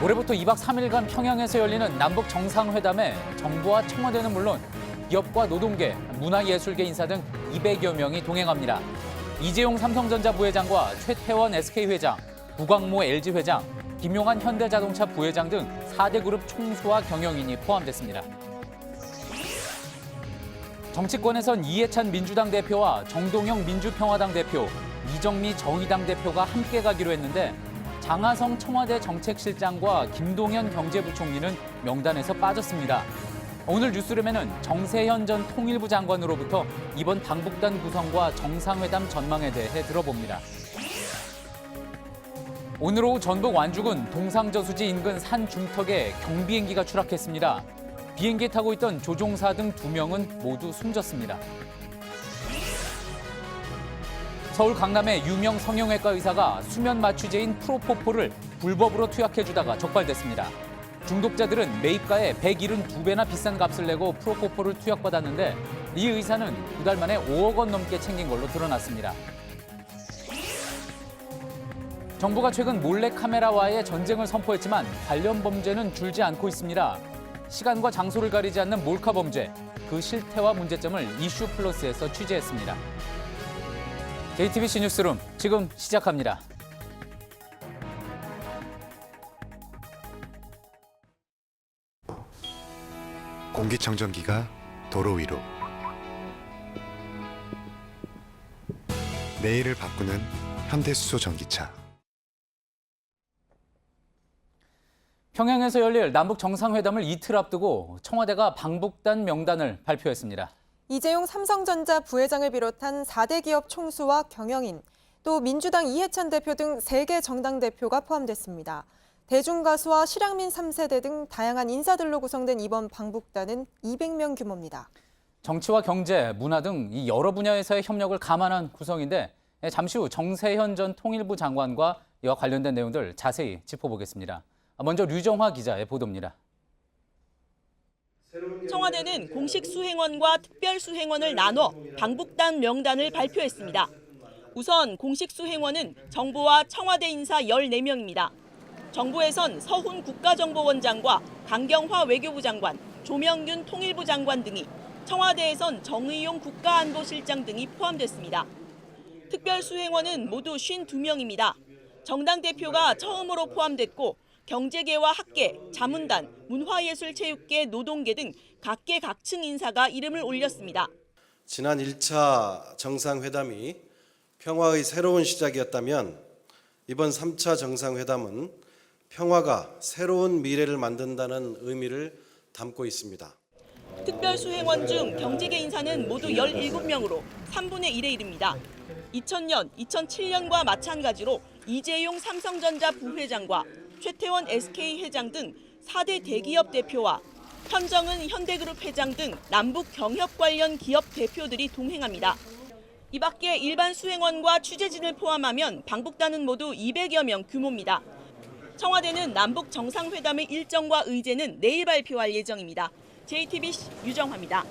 올해부터 2박 3일간 평양에서 열리는 남북 정상회담에 정부와 청와대는 물론 기업과 노동계, 문화예술계 인사 등 200여 명이 동행합니다. 이재용 삼성전자 부회장과 최태원 SK 회장, 구광모 LG 회장, 김용한 현대자동차 부회장 등 4대 그룹 총수와 경영인이 포함됐습니다. 정치권에선 이해찬 민주당 대표와 정동영 민주평화당 대표, 이정미 정의당 대표가 함께 가기로 했는데 장하성 청와대 정책실장과 김동연 경제부총리는 명단에서 빠졌습니다. 오늘 뉴스룸에는 정세현 전 통일부 장관으로부터 이번 방북단 구성과 정상회담 전망에 대해 들어봅니다. 오늘 오후 전북 완주군 동상저수지 인근 산 중턱에 경비행기가 추락했습니다. 비행기 타고 있던 조종사 등 2명은 모두 숨졌습니다. 서울 강남의 유명 성형외과 의사가 수면 마취제인 프로포폴을 불법으로 투약해주다가 적발됐습니다. 중독자들은 매입가에 172배나 비싼 값을 내고 프로포폴을 투약받았는데 이 의사는 2달 만에 5억 원 넘게 챙긴 걸로 드러났습니다. 정부가 최근 몰래카메라와의 전쟁을 선포했지만 관련 범죄는 줄지 않고 있습니다. 시간과 장소를 가리지 않는 몰카 범죄, 그 실태와 문제점을 이슈 플러스에서 취재했습니다. JTBC 뉴스룸 지금 시작합니다. 공기청정기가 도로 위로 내일을 바꾸는 현대수소 전기차. 평양에서 열릴 남북 정상회담을 이틀 앞두고 청와대가 방북단 명단을 발표했습니다. 이재용 삼성전자 부회장을 비롯한 4대 기업 총수와 경영인, 또 민주당 이해찬 대표 등 3개 정당 대표가 포함됐습니다. 대중가수와 실향민 3세대 등 다양한 인사들로 구성된 이번 방북단은 200명 규모입니다. 정치와 경제, 문화 등 이 여러 분야에서의 협력을 감안한 구성인데 잠시 후 정세현 전 통일부 장관과 이와 관련된 내용들 자세히 짚어보겠습니다. 먼저 류정화 기자의 보도입니다. 청와대는 공식 수행원과 특별 수행원을 나눠 방북단 명단을 발표했습니다. 우선 공식 수행원은 정부와 청와대 인사 14명입니다. 정부에선 서훈 국가정보원장과 강경화 외교부 장관, 조명균 통일부 장관 등이, 청와대에선 정의용 국가안보실장 등이 포함됐습니다. 특별 수행원은 모두 52명입니다. 정당 대표가 처음으로 포함됐고 경제계와 학계, 자문단, 문화예술체육계, 노동계 등 각계 각층 인사가 이름을 올렸습니다. 지난 1차 정상회담이 평화의 새로운 시작이었다면 이번 3차 정상회담은 평화가 새로운 미래를 만든다는 의미를 담고 있습니다. 특별 수행원 중 경제계 인사는 모두 17명으로 3분의 1에 이릅니다. 2000년, 2007년과 마찬가지로 이재용 삼성전자 부회장과 최태원 SK 회장 등 4대 대기업 대표와 현정은 현대그룹 회장 등 남북 경협 관련 기업 대표들이 동행합니다. 이 밖에 일반 수행원과 취재진을 포함하면 방북단은 모두 200여 명 규모입니다. 청와대는 남북 정상회담의 일정과 의제는 내일 발표할 예정입니다. JTBC 유정화입니다.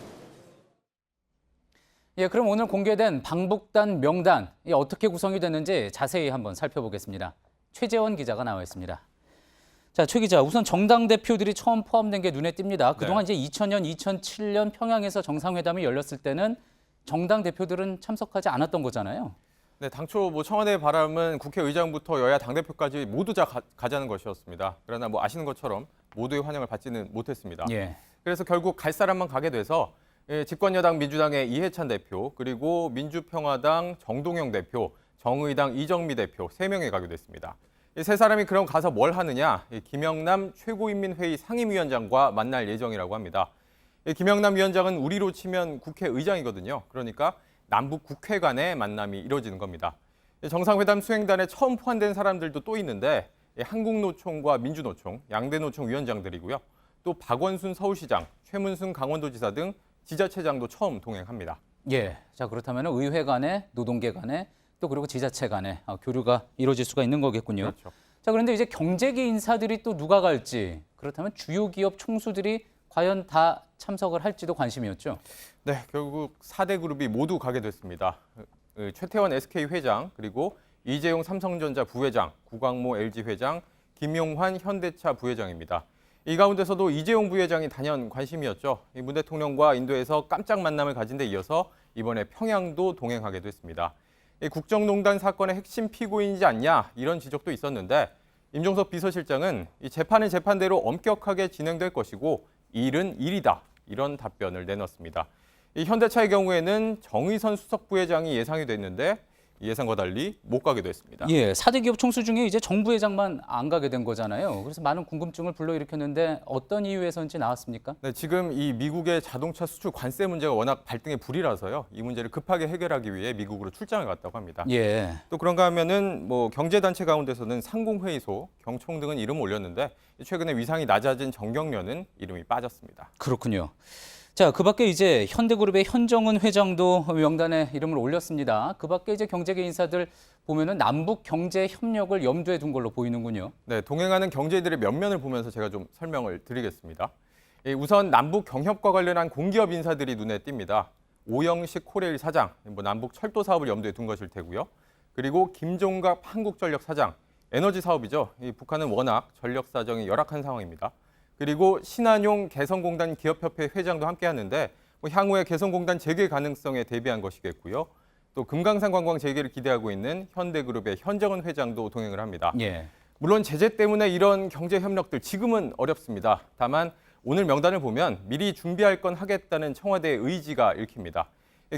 그럼 오늘 공개된 방북단 명단 어떻게 구성이 됐는지 자세히 한번 살펴보겠습니다. 최재원 기자가 나와 있습니다. 자, 최 기자, 우선 정당 대표들이 처음 포함된 게 눈에 띕니다. 그동안 이제 2000년, 2007년 평양에서 정상회담이 열렸을 때는 정당 대표들은 참석하지 않았던 거잖아요. 네, 당초 청와대의 바람은 국회의장부터 여야 당대표까지 모두 다 가자는 것이었습니다. 그러나 아시는 것처럼 모두의 환영을 받지는 못했습니다. 예. 그래서 결국 갈 사람만 가게 돼서 집권여당 민주당의 이해찬 대표, 그리고 민주평화당 정동영 대표, 정의당 이정미 대표 3명이 가게 됐습니다. 이 세 사람이 그럼 가서 뭘 하느냐? 김영남 최고인민회의 상임위원장과 만날 예정이라고 합니다. 김영남 위원장은 우리로 치면 국회의장이거든요. 그러니까 남북 국회 간의 만남이 이뤄지는 겁니다. 정상회담 수행단에 처음 포함된 사람들도 또 있는데 한국노총과 민주노총, 양대노총 위원장들이고요. 또 박원순 서울시장, 최문순 강원도지사 등 지자체장도 처음 동행합니다. 예, 자 그렇다면 의회 간에, 노동계 간에, 또 그리고 지자체 간에 교류가 이루어질 수가 있는 거겠군요. 그렇죠. 자, 그런데 이제 경제계 인사들이 또 누가 갈지, 그렇다면 주요 기업 총수들이 과연 다 참석을 할지도 관심이었죠. 네, 결국 4대 그룹이 모두 가게 됐습니다. 최태원 SK 회장, 그리고 이재용 삼성전자 부회장, 구광모 LG 회장, 김용환 현대차 부회장입니다. 이 가운데서도 이재용 부회장이 단연 관심이었죠. 문 대통령과 인도에서 깜짝 만남을 가진 데 이어서 이번에 평양도 동행하게 됐습니다. 국정농단 사건의 핵심 피고인이지 않냐 이런 지적도 있었는데 임종석 비서실장은 이 재판은 재판대로 엄격하게 진행될 것이고 일은 일이다 이런 답변을 내놨습니다. 이 현대차의 경우에는 정의선 수석 부회장이 예상이 됐는데 예상과 달리 못 가게 됐습니다. 예, 4대 기업 총수 중에 이제 정 부회장만 안 가게 된 거잖아요. 그래서 많은 궁금증을 불러일으켰는데 어떤 이유에서인지 나왔습니까? 네, 지금 이 미국의 자동차 수출 관세 문제가 워낙 발등에 불이라서요. 이 문제를 급하게 해결하기 위해 미국으로 출장을 갔다고 합니다. 예. 또 그런가 하면은 뭐 경제단체 가운데서는 상공회의소, 경총 등은 이름을 올렸는데 최근에 위상이 낮아진 정경련은 이름이 빠졌습니다. 그렇군요. 자, 그 밖에 이제 현대그룹의 현정은 회장도 명단에 이름을 올렸습니다. 그 밖에 이제 경제계 인사들 보면은 남북 경제 협력을 염두에 둔 걸로 보이는군요. 네, 동행하는 경제인들의 면면을 보면서 제가 좀 설명을 드리겠습니다. 우선 남북 경협과 관련한 공기업 인사들이 눈에 띕니다. 오영식 코레일 사장, 남북 철도 사업을 염두에 둔 것일 테고요. 그리고 김종갑 한국전력 사장, 에너지 사업이죠. 북한은 워낙 전력 사정이 열악한 상황입니다. 그리고 신한용 개성공단 기업협회 회장도 함께하는데 향후에 개성공단 재개 가능성에 대비한 것이겠고요. 또 금강산 관광 재개를 기대하고 있는 현대그룹의 현정은 회장도 동행을 합니다. 예. 물론 제재 때문에 이런 경제 협력들 지금은 어렵습니다. 다만 오늘 명단을 보면 미리 준비할 건 하겠다는 청와대의 의지가 읽힙니다.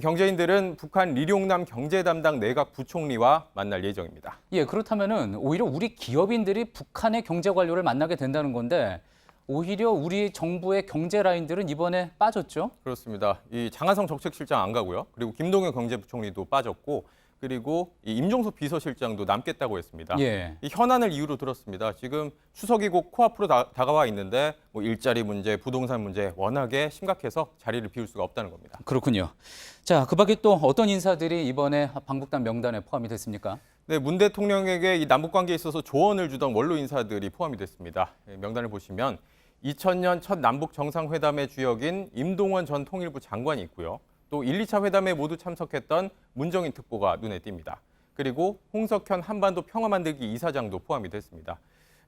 경제인들은 북한 리룡남 경제 담당 내각 부총리와 만날 예정입니다. 예, 그렇다면은 오히려 우리 기업인들이 북한의 경제 관료를 만나게 된다는 건데 오히려 우리 정부의 경제 라인들은 이번에 빠졌죠? 그렇습니다. 이 장하성 정책실장 안 가고요. 그리고 김동연 경제부총리도 빠졌고 그리고 이 임종석 비서실장도 남겠다고 했습니다. 예. 이 현안을 이유로 들었습니다. 지금 추석이 곧 코앞으로 다가와 있는데 뭐 일자리 문제, 부동산 문제 워낙에 심각해서 자리를 비울 수가 없다는 겁니다. 그렇군요. 자, 그 밖에 또 어떤 인사들이 이번에 방북단 명단에 포함이 됐습니까? 네, 문 대통령에게 이 남북 관계에 있어서 조언을 주던 원로 인사들이 포함이 됐습니다. 명단을 보시면 2000년 첫 남북 정상회담의 주역인 임동원 전 통일부 장관이 있고요. 또 1, 2차 회담에 모두 참석했던 문정인 특보가 눈에 띕니다. 그리고 홍석현 한반도 평화만들기 이사장도 포함이 됐습니다.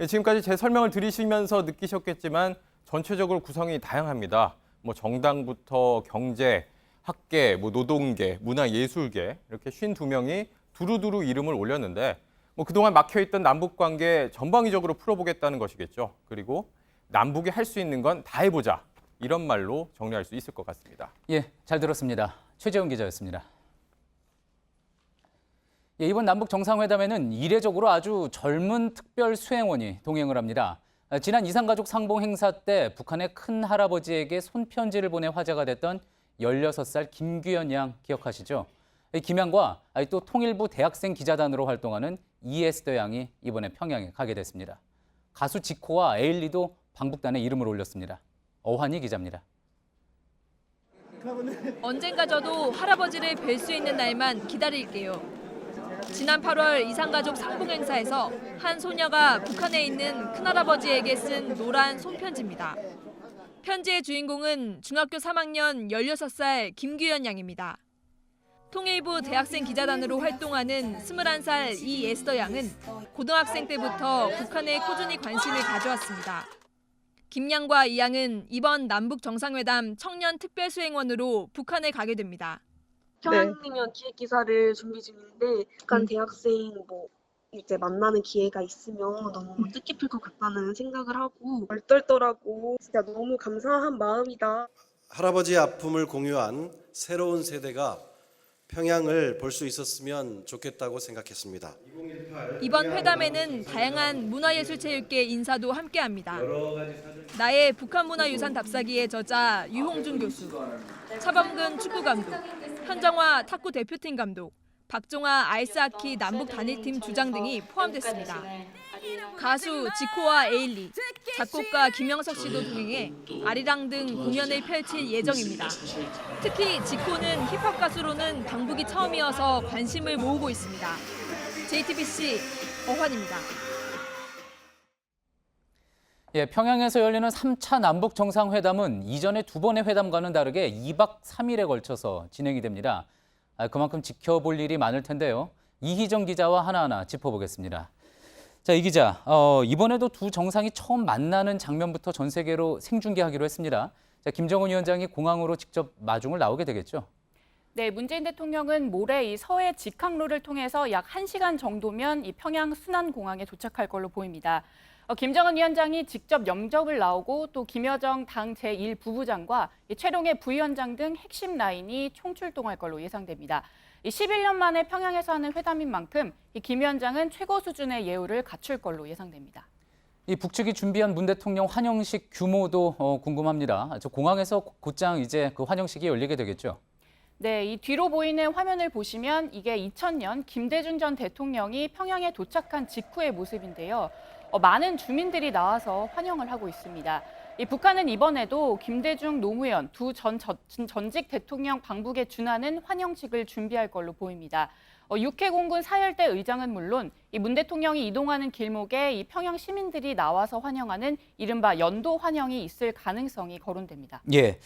지금까지 제 설명을 들으시면서 느끼셨겠지만 전체적으로 구성이 다양합니다. 뭐 정당부터 경제, 학계, 뭐 노동계, 문화예술계 이렇게 52명이 두루두루 이름을 올렸는데 뭐 그동안 막혀있던 남북 관계 전방위적으로 풀어보겠다는 것이겠죠. 그리고 남북이 할 수 있는 건 다 해보자. 이런 말로 정리할 수 있을 것 같습니다. 예, 잘 들었습니다. 최재훈 기자였습니다. 예, 이번 남북 정상회담에는 이례적으로 아주 젊은 특별 수행원이 동행을 합니다. 지난 이산가족 상봉 행사 때 북한의 큰 할아버지에게 손편지를 보내 화제가 됐던 16살 김규현 양 기억하시죠? 김 양과 또 통일부 대학생 기자단으로 활동하는 이에스더 양이 이번에 평양에 가게 됐습니다. 가수 지코와 에일리도 방북단에 이름을 올렸습니다. 어환희 기자입니다. 언젠가 저도 할아버지를 뵐 수 있는 날만 기다릴게요. 지난 8월 이산가족 상봉 행사에서 한 소녀가 북한에 있는 큰할아버지에게 쓴 노란 손편지입니다. 편지의 주인공은 중학교 3학년 16살 김규현 양입니다. 통일부 대학생 기자단으로 활동하는 21살 이에스더 양은 고등학생 때부터 북한에 꾸준히 관심을 가져왔습니다. 김 양과 이 양은 이번 남북 정상회담 청년 특별수행원으로 북한에 가게 됩니다. 평양냉면 기획 기사를 준비 중인데 북한 대학생 이제 만나는 기회가 있으면 너무 뜻깊을 것 같다는 생각을 하고 얼떨떨하고 진짜 너무 감사한 마음이다. 할아버지의 아픔을 공유한 새로운 세대가 평양을 볼 수 있었으면 좋겠다고 생각했습니다. 이번 회담에는 다양한 문화예술체육계 인사도 함께합니다. 나의 북한문화유산 답사기의 저자 유홍준 교수, 차범근 축구감독, 현정화 탁구 대표팀 감독, 박종아 아이스하키 남북 단일팀 주장 등이 포함됐습니다. 가수 지코와 에일리, 작곡가 김영석 씨도 동행해 아리랑 등 공연을 펼칠 예정입니다. 특히 지코는 힙합 가수로는 방북이 처음이어서 관심을 모으고 있습니다. JTBC 어환입니다. 예, 평양에서 열리는 3차 남북 정상회담은 이전의 두 번의 회담과는 다르게 2박 3일에 걸쳐서 진행이 됩니다. 그만큼 지켜볼 일이 많을 텐데요. 이희정 기자와 하나하나 짚어보겠습니다. 자, 이 기자, 이번에도 두 정상이 처음 만나는 장면부터 전 세계로 생중계하기로 했습니다. 자, 김정은 위원장이 공항으로 직접 마중을 나오게 되겠죠? 네, 문재인 대통령은 모레 이 서해 직항로를 통해서 약 1시간 정도면 이 평양 순안공항에 도착할 걸로 보입니다. 김정은 위원장이 직접 영접을 나오고 또 김여정 당 제1부부장과 최룡해 부위원장 등 핵심 라인이 총출동할 걸로 예상됩니다. 11년 만에 평양에서 하는 회담인 만큼 김 위원장은 최고 수준의 예우를 갖출 걸로 예상됩니다. 이 북측이 준비한 문 대통령 환영식 규모도 궁금합니다. 저 공항에서 곧장 이제 그 환영식이 열리게 되겠죠? 네, 이 뒤로 보이는 화면을 보시면 이게 2000년 김대중 전 대통령이 평양에 도착한 직후의 모습인데요. 많은 주민들이 나와서 환영을 하고 있습니다. 이 북한은 이번에도 김대중, 노무현 두 전직 대통령 방북에 준하는 환영식을 준비할 걸로 보입니다. 육해 공군 사열대 의장은 물론 이 문 대통령이 이동하는 길목에 이 평양 시민들이 나와서 환영하는 이른바 연도 환영이 있을 가능성이 거론됩니다. 예,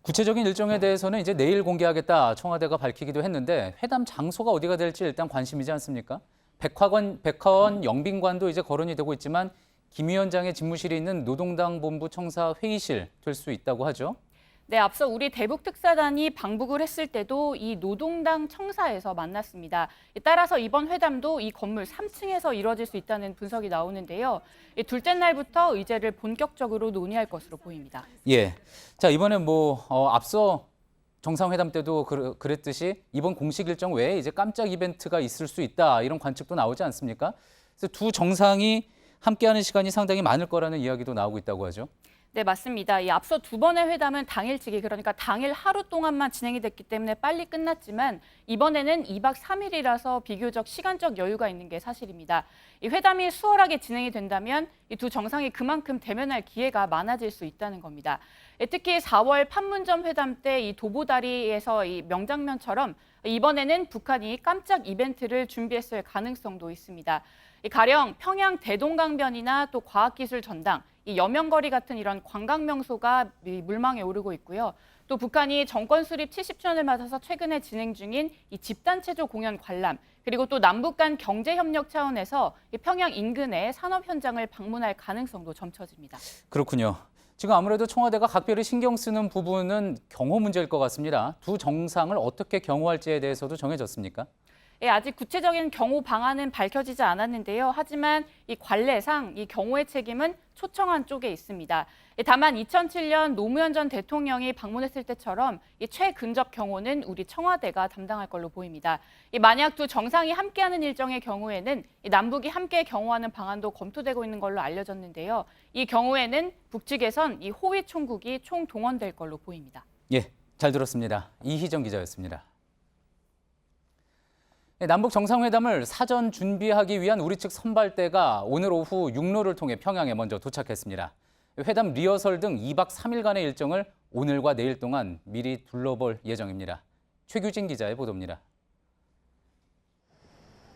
구체적인 일정에 대해서는 이제 내일 공개하겠다 청와대가 밝히기도 했는데 회담 장소가 어디가 될지 일단 관심이지 않습니까? 백화원 영빈관도 이제 거론이 되고 있지만 김 위원장의 집무실이 있는 노동당 본부 청사 회의실 될 수 있다고 하죠. 네, 앞서 우리 대북특사단이 방북을 했을 때도 이 노동당 청사에서 만났습니다. 따라서 이번 회담도 이 건물 3층에서 이루어질 수 있다는 분석이 나오는데요. 둘째 날부터 의제를 본격적으로 논의할 것으로 보입니다. 예, 자 이번에 앞서 정상회담 때도 그랬듯이 이번 공식 일정 외에 이제 깜짝 이벤트가 있을 수 있다 이런 관측도 나오지 않습니까? 그래서 두 정상이 함께하는 시간이 상당히 많을 거라는 이야기도 나오고 있다고 하죠. 네, 맞습니다. 이 앞서 두 번의 회담은 당일치기, 그러니까 당일 하루 동안만 진행이 됐기 때문에 빨리 끝났지만 이번에는 2박 3일이라서 비교적 시간적 여유가 있는 게 사실입니다. 이 회담이 수월하게 진행이 된다면 이 두 정상이 그만큼 대면할 기회가 많아질 수 있다는 겁니다. 특히 4월 판문점 회담 때 이 도보다리에서 이 명장면처럼 이번에는 북한이 깜짝 이벤트를 준비했을 가능성도 있습니다. 가령 평양 대동강변이나 또 과학기술 전당, 이 여명거리 같은 이런 관광 명소가 물망에 오르고 있고요. 또 북한이 정권 수립 70주년을 맞아서 최근에 진행 중인 이 집단체조 공연 관람, 그리고 또 남북 간 경제 협력 차원에서 이 평양 인근의 산업 현장을 방문할 가능성도 점쳐집니다. 그렇군요. 지금 아무래도 청와대가 각별히 신경 쓰는 부분은 경호 문제일 것 같습니다. 두 정상을 어떻게 경호할지에 대해서도 정해졌습니까? 예, 아직 구체적인 경호 방안은 밝혀지지 않았는데요. 하지만 이 관례상 이 경호의 책임은 초청한 쪽에 있습니다. 다만 2007년 노무현 전 대통령이 방문했을 때처럼 이 최근접 경호는 우리 청와대가 담당할 걸로 보입니다. 만약 두 정상이 함께하는 일정의 경우에는 남북이 함께 경호하는 방안도 검토되고 있는 걸로 알려졌는데요. 이 경우에는 북측에선 이 호위 총국이 총동원될 걸로 보입니다. 예, 잘 들었습니다. 이희정 기자였습니다. 남북 정상회담을 사전 준비하기 위한 우리 측 선발대가 오늘 오후 육로를 통해 평양에 먼저 도착했습니다. 회담 리허설 등 2박 3일간의 일정을 오늘과 내일 동안 미리 둘러볼 예정입니다. 최규진 기자의 보도입니다.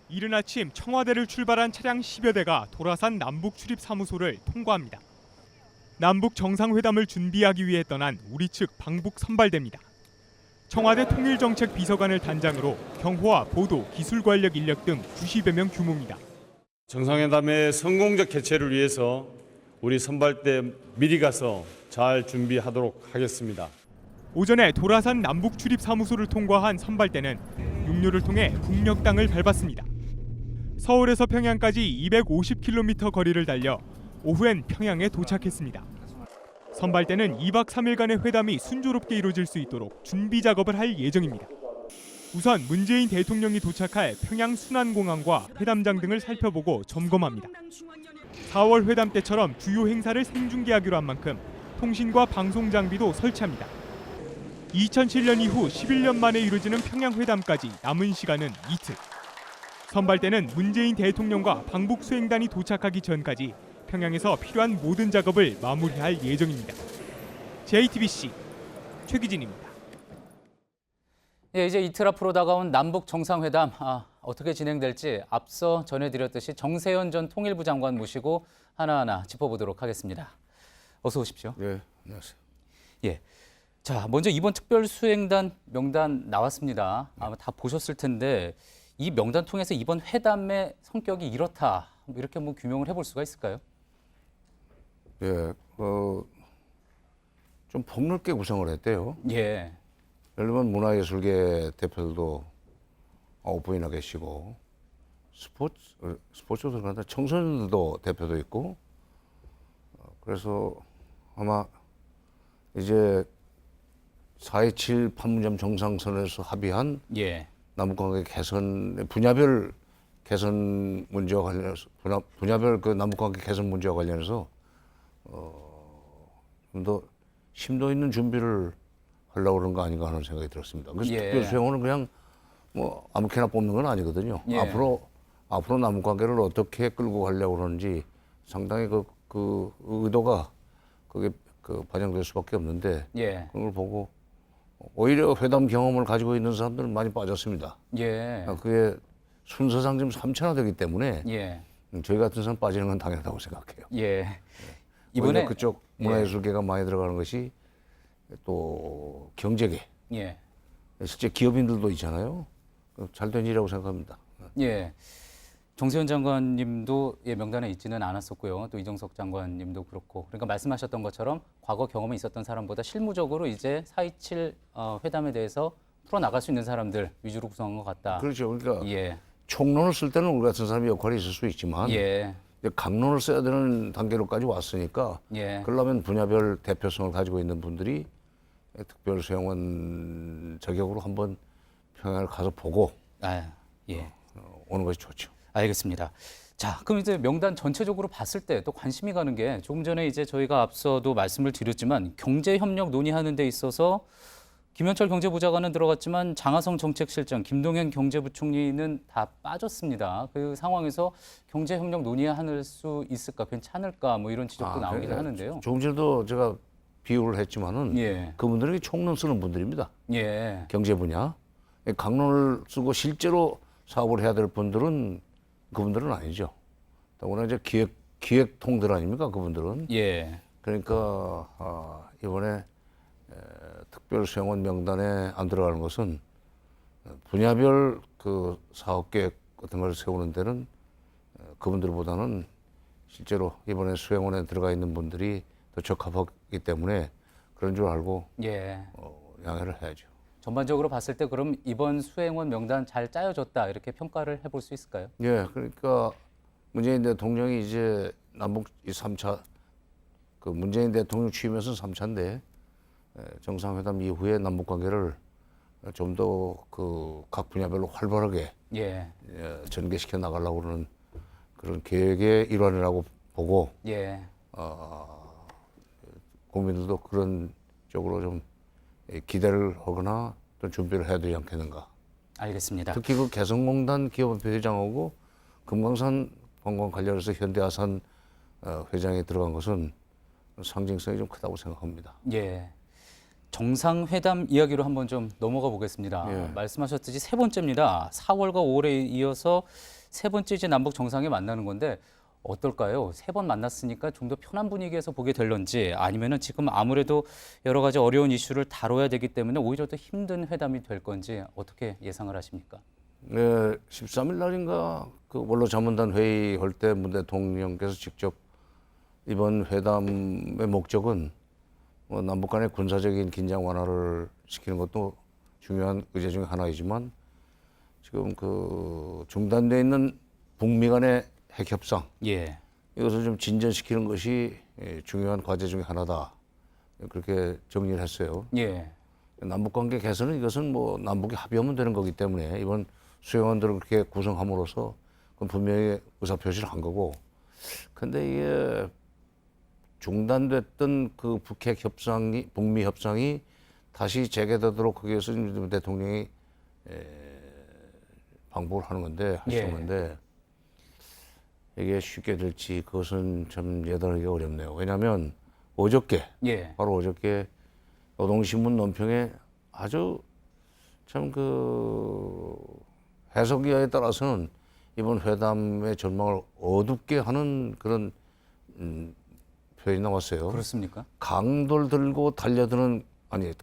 이른 아침 청와대를 출발한 차량 10여 대가 도라산 남북 출입 사무소를 통과합니다. 남북 정상회담을 준비하기 위해 떠난 우리 측 방북 선발대입니다. 청와대 통일정책 비서관을 단장으로 경호와 보도, 기술 관력 인력 등 90여 명 규모입니다. 정상회담의 성공적 개최를 위해서 우리 선발대 미리 가서 잘 준비하도록 하겠습니다. 오전에 도라산 남북 출입 사무소를 통과한 선발대는 육로를 통해 북녘 땅을 밟았습니다. 서울에서 평양까지 250km 거리를 달려 오후엔 평양에 도착했습니다. 선발대는 2박 3일간의 회담이 순조롭게 이루어질 수 있도록 준비 작업을 할 예정입니다. 우선 문재인 대통령이 도착할 평양 순안공항과 회담장 등을 살펴보고 점검합니다. 4월 회담 때처럼 주요 행사를 생중계하기로 한 만큼 통신과 방송 장비도 설치합니다. 2007년 이후 11년 만에 이루어지는 평양 회담까지 남은 시간은 이틀. 선발대는 문재인 대통령과 방북 수행단이 도착하기 전까지 평양에서 필요한 모든 작업을 마무리할 예정입니다. JTBC 최기진입니다. 예, 이제 이틀 앞으로 다가온 남북 정상회담 어떻게 진행될지 앞서 전해드렸듯이 정세현 전 통일부 장관 모시고 하나하나 짚어보도록 하겠습니다. 어서 오십시오. 네, 안녕하세요. 예, 자 먼저 이번 특별수행단 명단 나왔습니다. 아마 다 보셨을 텐데 이 명단 통해서 이번 회담의 성격이 이렇다. 이렇게 뭐 규명을 해볼 수가 있을까요? 예, 좀 폭넓게 구성을 했대요. 예. 예를 들면 문화예술계 대표들도 9분이나 계시고 스포츠도 그런데 청소년들도 대표도 있고 그래서 아마 이제 4.27 판문점 정상선에서 합의한 예. 남북관계 개선 분야별 개선 문제와 관련해서 분야별 그 남북관계 개선 문제와 관련해서 좀 더 심도 있는 준비를 하려고 그런 거 아닌가 하는 생각이 들었습니다. 그래서 예. 특별 수행원은 그냥 뭐 아무렇게나 뽑는 건 아니거든요. 예. 앞으로 남북관계를 어떻게 끌고 가려고 그러는지 상당히 그 의도가 그게 반영될 수밖에 없는데 예. 그걸 보고 오히려 회담 경험을 가지고 있는 사람들은 많이 빠졌습니다. 예. 그게 순서상 지금 3차되기 때문에 예. 저희 같은 사람 빠지는 건 당연하다고 생각해요. 예. 이번에 이번에 그쪽 문화예술계가 많이 들어가는 것이 또 경제계, 예. 실제 기업인들도 있잖아요. 잘 된 일이라고 생각합니다. 예. 정세현 장관님도 명단에 있지는 않았었고요. 또 이정석 장관님도 그렇고. 그러니까 말씀하셨던 것처럼 과거 경험이 있었던 사람보다 실무적으로 이제 4.27 회담에 대해서 풀어나갈 수 있는 사람들 위주로 구성한 것 같다. 그렇죠. 그러니까 예. 총론을 쓸 때는 우리 같은 사람이 역할이 있을 수 있지만 예. 이제 강론을 써야 되는 단계로까지 왔으니까 예. 그러려면 분야별 대표성을 가지고 있는 분들이 특별 수행원 자격으로 한번 평양을 가서 보고 예. 오는 것이 좋죠. 알겠습니다. 자, 그럼 이제 명단 전체적으로 봤을 때 또 관심이 가는 게 조금 전에 이제 저희가 앞서도 말씀을 드렸지만 경제 협력 논의하는 데 있어서 김현철 경제부장관은 들어갔지만 장하성 정책실장, 김동연 경제부총리는 다 빠졌습니다. 그 상황에서 경제 협력 논의할 수 있을까, 괜찮을까, 뭐 이런 지적도 나오긴 하는데요. 조금 전에도 제가 비유를 했지만은 예. 그분들이 총론 쓰는 분들입니다. 예. 경제 분야. 강론을 쓰고 실제로 사업을 해야 될 분들은 그분들은 아니죠. 더구나 이제 기획통들 아닙니까? 그분들은. 예. 그러니까 이번에 특별 수행원 명단에 안 들어가는 것은 분야별 그 사업 계획 같은 걸 세우는 데는 그분들보다는 실제로 이번에 수행원에 들어가 있는 분들이 더 적합하기 때문에 그런 줄 알고 예. 양해를 해야죠. 전반적으로 봤을 때 그럼 이번 수행원 명단 잘 짜여졌다 이렇게 평가를 해볼 수 있을까요? 예, 그러니까 문재인 대통령이 이제 남북 3차 그 문재인 대통령 취임해서 3차인데 정상회담 이후에 남북 관계를 좀 더 그 각 분야별로 활발하게 예. 전개시켜 나가려고 그러는 그런 계획의 일환이라고 보고 예. 국민들도 그런 쪽으로 좀 기대를 하거나 또 준비를 해야 되지 않겠는가. 알겠습니다. 특히 그 개성공단 기업협회 회장하고 금강산 관광 관련해서 현대아산 회장이 들어간 것은 상징성이 좀 크다고 생각합니다. 예. 정상회담 이야기로 한번 좀 넘어가 보겠습니다. 예. 말씀하셨듯이 세 번째입니다. 4월과 5월에 이어서 세 번째 이제 남북 정상이 만나는 건데 어떨까요? 세 번 만났으니까 좀 더 편한 분위기에서 보게 될런지 아니면은 지금 아무래도 여러 가지 어려운 이슈를 다뤄야 되기 때문에 오히려 더 힘든 회담이 될 건지 어떻게 예상을 하십니까? 네, 13일 날인가 그 원로 자문단 회의할 때 문 대통령께서 직접 이번 회담의 목적은 뭐 남북 간의 군사적인 긴장 완화를 시키는 것도 중요한 의제 중에 하나이지만 지금 그 중단돼 있는 북미 간의 핵 협상 예. 이것을 좀 진전시키는 것이 중요한 과제 중에 하나다. 그렇게 정리를 했어요. 예. 남북 관계 개선은 이것은 뭐 남북이 합의하면 되는 거기 때문에 이번 수행원들을 그렇게 구성함으로써 그건 분명히 의사표시를 한 거고. 근데 이게 중단됐던 그 북핵 협상이, 북미 협상이 다시 재개되도록 하기 위해서 대통령이 방법을 하는 건데, 하시는 건데, 이게 쉽게 될지 그것은 참 예단하기가 어렵네요. 왜냐하면 어저께, 바로 어저께 노동신문 논평에 아주 참 그 해석이하에 따라서는 이번 회담의 전망을 어둡게 하는 그런 표현이 나왔어요. 그렇습니까? 강도를 들고 달려드는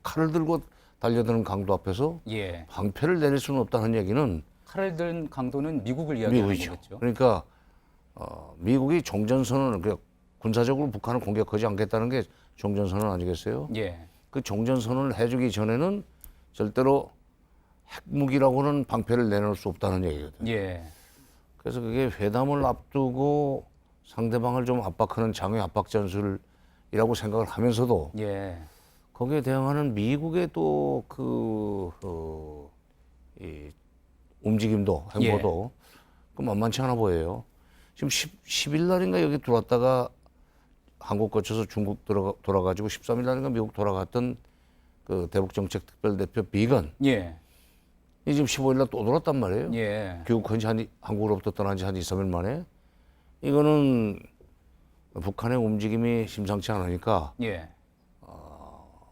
칼을 들고 달려드는 강도 앞에서 방패를 내릴 수는 없다는 얘기는 칼을 든 강도는 미국을 이야기하는 미국이죠. 거겠죠. 그러니까 미국이 종전선언을 군사적으로 북한을 공격하지 않겠다는 게 종전선언 아니겠어요? 예. 그 종전선언을 해주기 전에는 절대로 핵무기라고는 방패를 내놓을 수 없다는 얘기거든요. 예. 그래서 그게 회담을 앞두고 상대방을 좀 압박하는 장외 압박 전술이라고 생각을 하면서도 예. 거기에 대응하는 미국의 또 이 움직임도 행보도 그 만만치 않아 보여요. 지금 10일 날인가 여기 들어왔다가 한국 거쳐서 중국 돌아가지고 13일 날인가 미국 돌아갔던 그 대북정책특별대표 비건. 예. 이 지금 15일 날 또 돌았단 말이에요. 예. 귀국한 지 한국으로부터 떠난 지 한 2, 3일 만에. 이거는 북한의 움직임이 심상치 않으니까 예.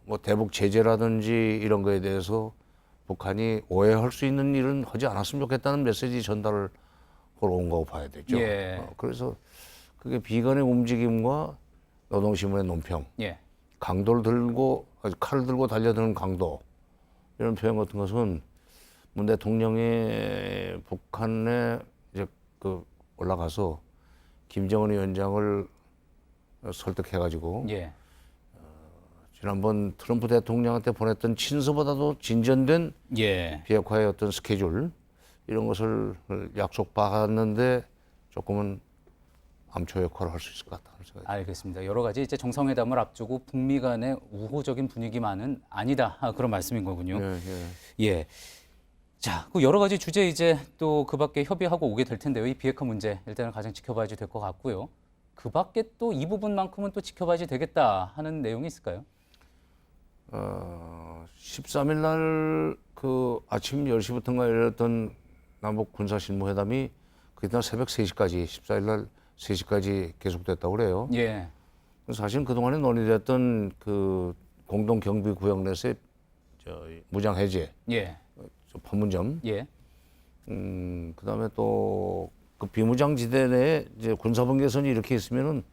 뭐 대북 제재라든지 이런 거에 대해서 북한이 오해할 수 있는 일은 하지 않았으면 좋겠다는 메시지 전달을 하러 온 거고 봐야 되죠. 예. 그래서 그게 비건의 움직임과 노동신문의 논평, 예. 칼을 들고 달려드는 강도 이런 표현 같은 것은 문 대통령이 북한에 이제 올라가서 김정은 위원장을 설득해가지고 예. 지난번 트럼프 대통령한테 보냈던 친서보다도 진전된 예. 비핵화의 어떤 스케줄 이런 것을 약속받았는데 조금은 암초 역할을 할 수 있을 것 같다는 생각이. 알겠습니다. 여러 가지 이제 정상회담을 앞두고 북미 간의 우호적인 분위기만은 아니다 그런 말씀인 거군요. 예, 예. 예. 자, 그 여러 가지 주제 이제 또 그 밖에 협의하고 오게 될 텐데요. 이 비핵화 문제 일단은 가장 지켜봐야지 될 것 같고요. 그 밖에 또 이 부분만큼은 또 지켜봐야지 되겠다 하는 내용이 있을까요? 13일 날 그 아침 10시부터인가 열렸던 남북 군사 실무회담이 그날 새벽 3시까지 14일 날 3시까지 계속됐다고 그래요. 예. 사실 그동안에 논의됐던 그 공동 경비 구역 내에서의 무장 해제, 예. 판문점, 예. 그다음에 또 그 비무장 지대 내에 이제 군사분 계선이 이렇게 있으면은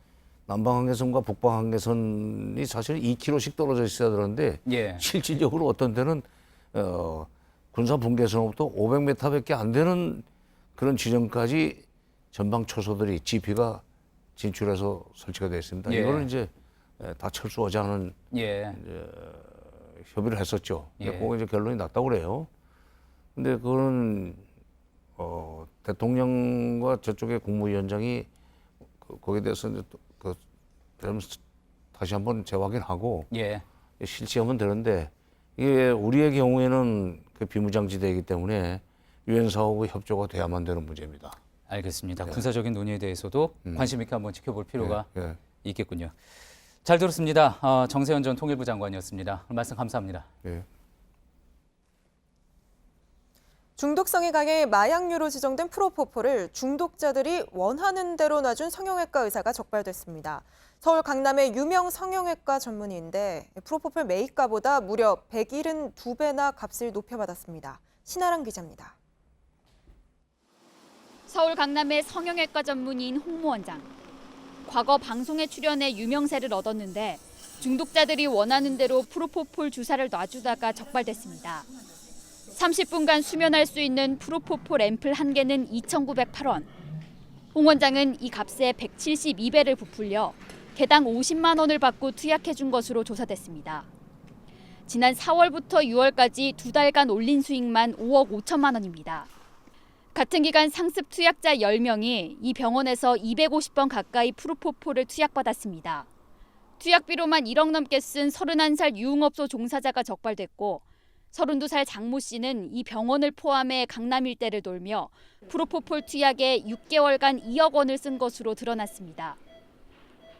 남방 한계선과 북방 한계선이 사실 2km씩 떨어져 있어야 되는데 예. 실질적으로 어떤 데는 군사 분계선으로부터 500m밖에 안 되는 그런 지점까지 전방 초소들이 GP가 진출해서 설치가 되어 있습니다. 예. 이거는 이제 다 철수하자 하는 예. 협의를 했었죠. 예. 그거 이제 결론이 났다고 그래요. 근데 그거는 대통령과 저쪽의 국무위원장이 거기에 대해서 이제 다시 한번 재확인하고 예. 실시하면 되는데 이게 우리의 경우에는 그 비무장지대이기 때문에 유엔 사업의 협조가 돼야만 되는 문제입니다. 알겠습니다. 군사적인 논의에 대해서도 관심 있게 한번 지켜볼 필요가 예. 있겠군요. 잘 들었습니다. 정세현 전 통일부 장관이었습니다. 말씀 감사합니다. 예. 중독성이 강해 마약류로 지정된 프로포폴을 중독자들이 원하는 대로 놔준 성형외과 의사가 적발됐습니다. 서울 강남의 유명 성형외과 전문의인데 프로포폴 매입가보다 무려 172배나 값을 높여받았습니다. 신아람 기자입니다. 서울 강남의 성형외과 전문의인 홍모 원장. 과거 방송에 출연해 유명세를 얻었는데 중독자들이 원하는 대로 프로포폴 주사를 놔주다가 적발됐습니다. 30분간 수면할 수 있는 프로포폴 앰플 한 개는 2,908원. 홍 원장은 이 값에 172배를 부풀려 개당 50만 원을 받고 투약해준 것으로 조사됐습니다. 지난 4월부터 6월까지 2달간 올린 수익만 5억 5천만 원입니다. 같은 기간 상습 투약자 10명이 이 병원에서 250번 가까이 프로포폴을 투약받았습니다. 투약비로만 1억 넘게 쓴 31살 유흥업소 종사자가 적발됐고 32살 장모 씨는 이 병원을 포함해 강남 일대를 돌며 프로포폴 투약에 6개월간 2억 원을 쓴 것으로 드러났습니다.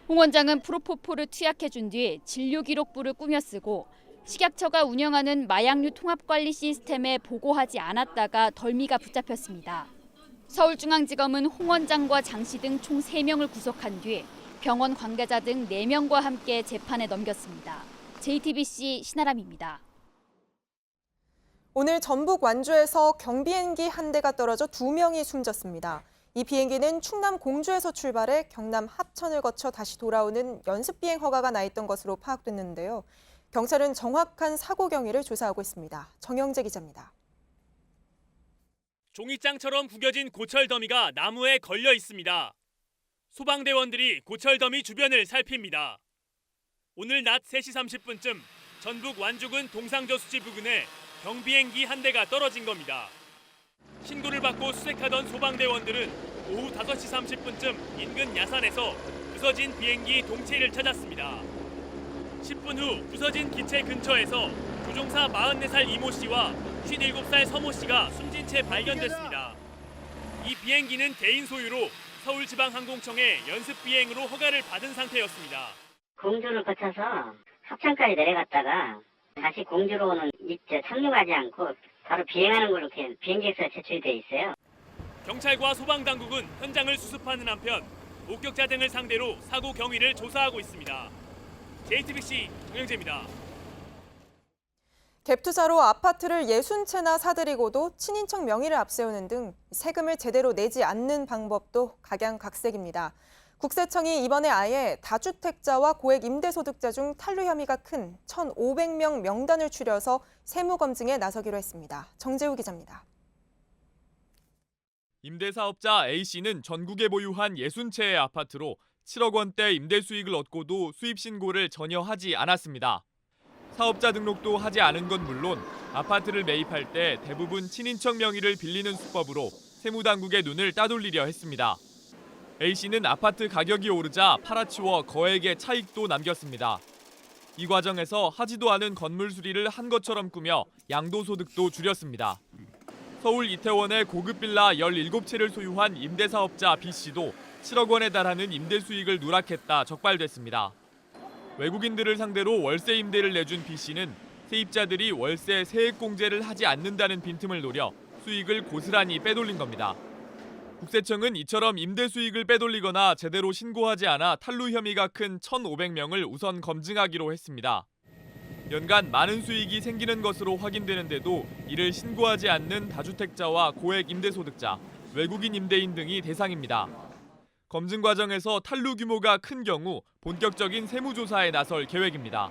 홍 원장은 프로포폴을 투약해준 뒤 진료기록부를 꾸며 쓰고 식약처가 운영하는 마약류 통합관리 시스템에 보고하지 않았다가 덜미가 붙잡혔습니다. 서울중앙지검은 홍 원장과 장 씨 등 총 3명을 구속한 뒤 병원 관계자 등 4명과 함께 재판에 넘겼습니다. JTBC 신아람입니다. 오늘 전북 완주에서 경비행기 한 대가 떨어져 2명이 숨졌습니다. 이 비행기는 충남 공주에서 출발해 경남 합천을 거쳐 다시 돌아오는 연습 비행 허가가 나 있던 것으로 파악됐는데요. 경찰은 정확한 사고 경위를 조사하고 있습니다. 정영재 기자입니다. 종이장처럼 구겨진 고철 더미가 나무에 걸려 있습니다. 소방대원들이 고철더미 주변을 살핍니다. 오늘 낮 3시 30분쯤 전북 완주군 동상저수지 부근에 경비행기 한 대가 떨어진 겁니다. 신고를 받고 수색하던 소방대원들은 오후 5시 30분쯤 인근 야산에서 부서진 비행기 동체를 찾았습니다. 10분 후 부서진 기체 근처에서 조종사 44살 이모 씨와 57살 서모 씨가 숨진 채 발견됐습니다. 이 비행기는 개인 소유로 서울지방항공청의 연습 비행으로 허가를 받은 상태였습니다. 공주를 거쳐서 합천까지 내려갔다가 다시 공주로는 착륙하지 않고 바로 비행하는 걸로 이렇게 비행기에서 제출이 돼 있어요. 경찰과 소방당국은 현장을 수습하는 한편 목격자 등을 상대로 사고 경위를 조사하고 있습니다. JTBC 정영재입니다. 갭 투자로 아파트를 60채나 사들이고도 친인척 명의를 앞세우는 등 세금을 제대로 내지 않는 방법도 각양각색입니다. 국세청이 이번에 아예 다주택자와 고액 임대소득자 중 탈루 혐의가 큰 1,500명 명단을 추려서 세무검증에 나서기로 했습니다. 정재우 기자입니다. 임대사업자 A씨는 전국에 보유한 60채의 아파트로 7억 원대 임대 수익을 얻고도 수입신고를 전혀 하지 않았습니다. 사업자 등록도 하지 않은 건 물론 아파트를 매입할 때 대부분 친인척 명의를 빌리는 수법으로 세무당국의 눈을 따돌리려 했습니다. A씨는 아파트 가격이 오르자 팔아치워 거액의 차익도 남겼습니다. 이 과정에서 하지도 않은 건물 수리를 한 것처럼 꾸며 양도소득도 줄였습니다. 서울 이태원의 고급 빌라 17채를 소유한 임대사업자 B씨도 7억 원에 달하는 임대 수익을 누락했다 적발됐습니다. 외국인들을 상대로 월세 임대를 내준 B씨는 세입자들이 월세 세액공제를 하지 않는다는 빈틈을 노려 수익을 고스란히 빼돌린 겁니다. 국세청은 이처럼 임대 수익을 빼돌리거나 제대로 신고하지 않아 탈루 혐의가 큰 1,500명을 우선 검증하기로 했습니다. 연간 많은 수익이 생기는 것으로 확인되는데도 이를 신고하지 않는 다주택자와 고액 임대소득자, 외국인 임대인 등이 대상입니다. 검증 과정에서 탈루 규모가 큰 경우 본격적인 세무조사에 나설 계획입니다.